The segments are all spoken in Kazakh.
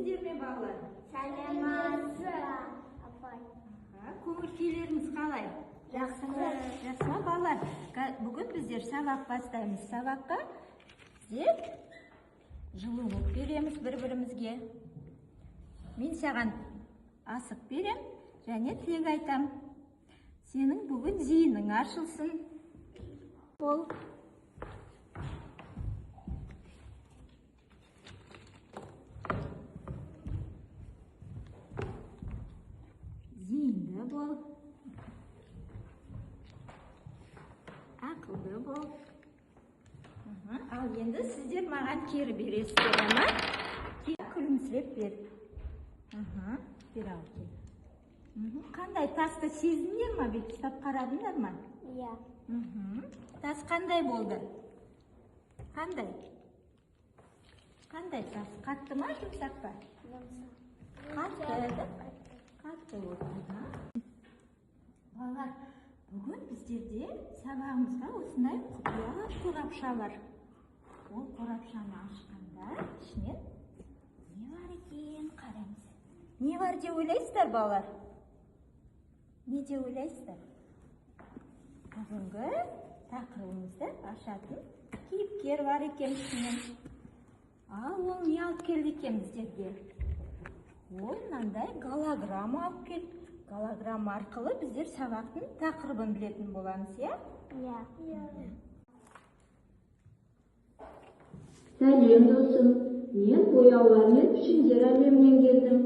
Сәлеметсіздер ме, балалар? Сәлеметсіз. Көңіл-күйлеріңіз қалай? Жақсы. Жақсы ма, балалар? Бүгін біздер сабақ бастаймыз. Сабаққа біздер жылулық береміз бір-бірімізге. Мен саған асық берем, және тілек айтам. Сенің бүгін зейінің ашылсын. Бол. Зейінді бол. Ақылды бол. Ал енді сіздер маған кері бересіздер, ама? Күлімсіреп бер. Бер ал кері. Қандай тасты сездіңдер ма? Бет ұстап қарадыңдар ма? Иә. Тас қандай болды? Қандай? Қандай тас? Қатты ма, жұмсақ па? Қатты. Қатты болды. Балалар, бүгін біздерде сабағымызға осындай құпия қорапша бар. Ол қорапшаны ашқанда ішінен не бар екен, қараймыз. Не бар деп ойлайсыздар, балалар? Не деп ойлайсыздар? Бүгінгі тақырыбымызды ашатын кейіпкер бар екен ішінен. Ал ол не алып келді екен біздерге? Ол мынандай голограмма алып келді. Голограмма арқылы біздер сабақтың тақырыбын білетін боламыз, иә? Иә. Сәлем досым, мен бояулар мен пішіндер әлемінен келдім.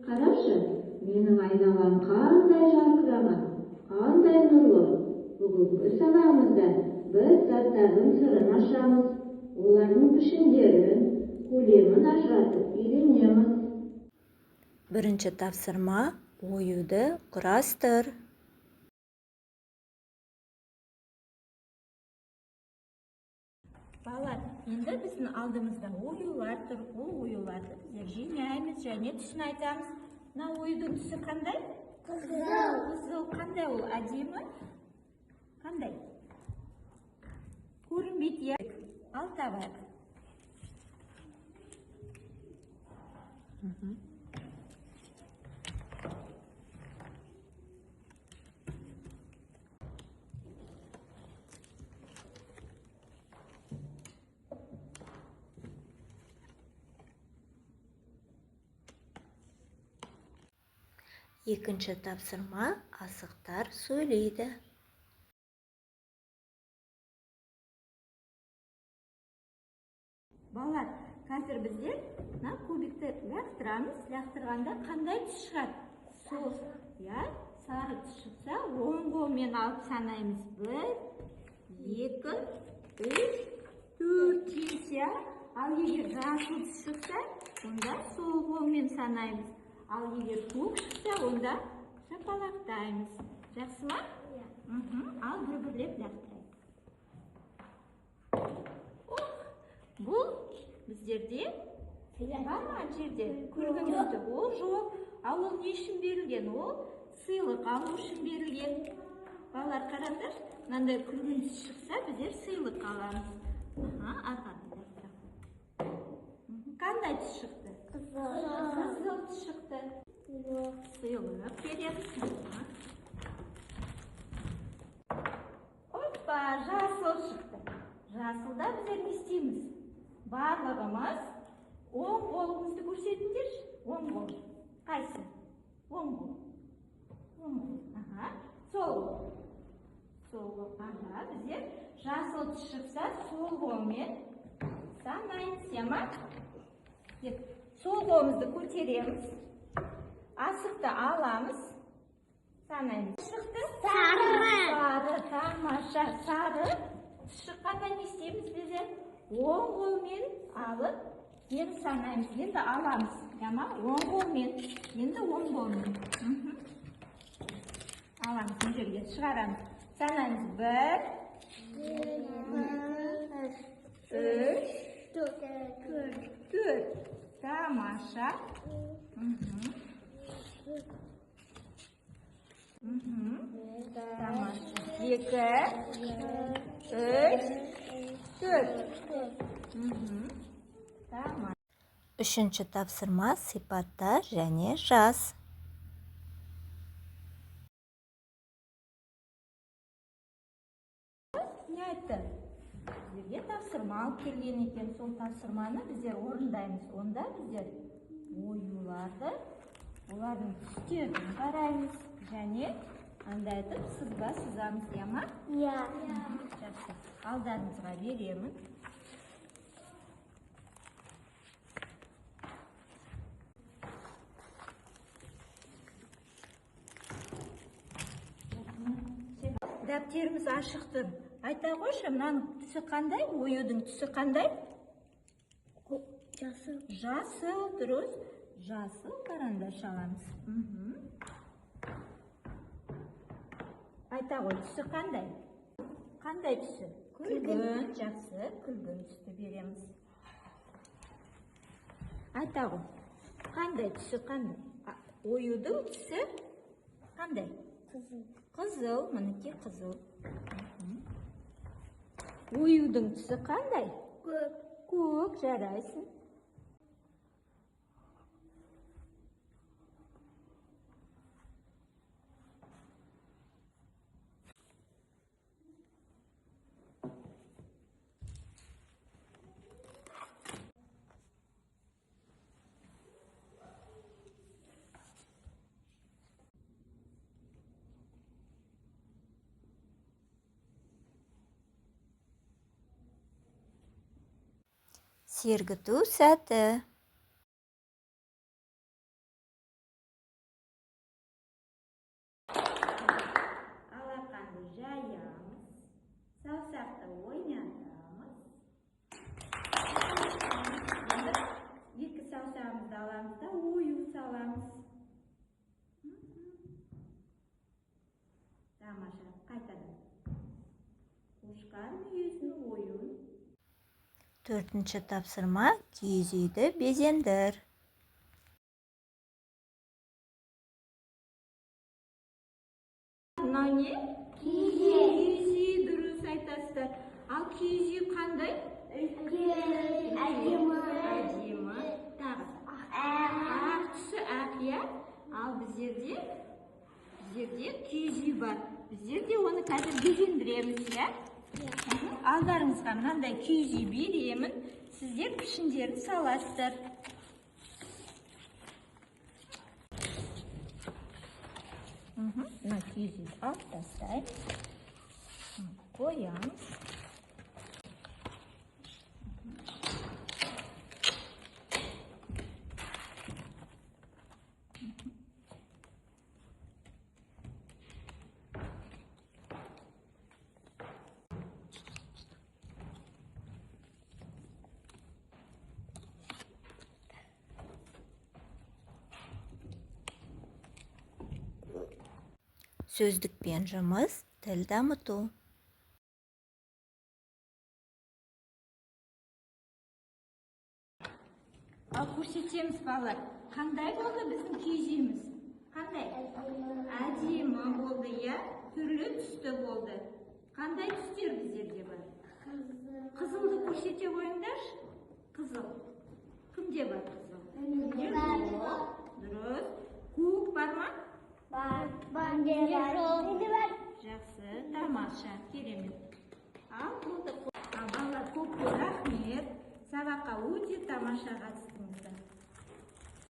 Қарашы, менің айналам қандай жарқыраған, қандай нұрлы. Бүгінгі сабағымызда біз заттардың сырын ашамыз, олардың пішіндерін, көлемін ажыратып үйренеміз. Бірінші тапсырма: оюды құрастыр. Балалар, енді біздің алдымызда оюлар тұр. Ол оюларды біздер жинаймыз және түсін айтамыз. Мына оюдың түсі қандай? Қызыл. Қызыл. Қандай ол? Әдемі? Қандай? Көрінбейді, иә? Ал табайық. Екінші тапсырма: асықтар сөйлейді. Балалар, қазір біздер кубикті лақтырамыз. Лақтырғанда қандай түс шығады? Сол, иә, сары түс шықса, оң қолмен алып санаймыз. 1, 2, 3, 4 тисе, ал егер жасыл түс шықса, онда сол қолмен санаймыз. Ал егер көк шықса, онда шапалақтаймыз. Жақсы ма? Ал бір-бірлеп лақтырайық. Бұл біздерде бар ма жерде? Көргенімізді? Ол жоқ. Ал ол не үшін берілген? Ол сыйлық алу үшін берілген. Балалар, қараңдар, мынандай күлгін түс шықса, біздер сыйлық аламыз. Қандай түс шықты? Қызыл түс шықты. Сыйлық береміз. Опа, жасыл шықты. Жасылда біздер не істейміз? Барлығымыз оң қолымызды көрсетіңдерші. Оң қол. Қайсы? Оң қол. Сол қол. Сол қол. Біздер жасыл түс шықса, сол қолмен санаймыз, ма? Сол қолымызды көтереміз. Асықты аламыз. Санаймыз. Шықты? Сары. Тамаша. Сары. Шыққанда не істейміз біздер? Оң қолмен алып, енді санаймыз. Енді аламыз. Оң қолмен. Енді оң қолмен. Аламыз. Бұл жерге шығарамыз. Санаймыз. 1, 2, 3, 4. Тамаша. Тамаша. 2, 3, 4. Tamam. Үшінші тапсырма сипатта және жаз. Не айтты? Бізге тапсырма алып келген екен. Сол тапсырманы біздер орындаймыз. Онда біздер оюларды, олардың түстерін қараймыз. Және андай айтып сызба сызамыз, иә ма? Иә. Жақсы. Алдарыңызға беремін. Дәптеріміз ашық тұр. Айта қойшы, мынаның түсі қандай? Оюдың түсі қандай? Жасыл. Жасыл, дұрыс. Жасыл карандаш аламыз. Айта қой, түсі қандай? Қандай түсі? Күлгін. Жақсы, күлгін түсті береміз. Айта қой, қандай түсі қандай? Оюдың түсі қандай? Қызыл. Қызыл, мінекей қызыл. Оюдың түсі қандай? Көк. Көк, жарайсың. Сергіту сәті. Алақанды жаямыз. Саусақты ойнатамыз. Екі саусағымызды аламыз да ою саламыз. Тамаша, қайтадан. Қошқар мүйізінің ойуын. Төртінші тапсырма киіз үйді безендір. Мынау не? Киіз үй, дұрыс айтасыздар. Ал киіз үй қандай? Әдемі. Әдемі. Тағы. Ақ түсі ақ, иә? Ал біздерде киіз үй бар. Біздерде оны қазір безендіреміз, иә? Алдарыңызға мынандай киіз үй беремін. Сіздер пішіндерін саласыздар. Мына киіз үй алып тастаймыз. Қоямыз. Сөздікпен жұмыс, тіл дамыту. Ал көрсетеміз балалар. Қандай болды біздің киіз үйіміз? Қандай? Әдемі болды, иә? Түрлі түсті болды. Қандай түстер біздерде бар? Қызылды көрсете қойыңдаршы. Қызыл. Кімде бар қызыл? Дұрыс. Көк бар ма? Бар. Жақсы, тамаша, керемет. Ал болды. Балалар, көп рахмет. Сабаққа өте тамаша қатыстыңыздар.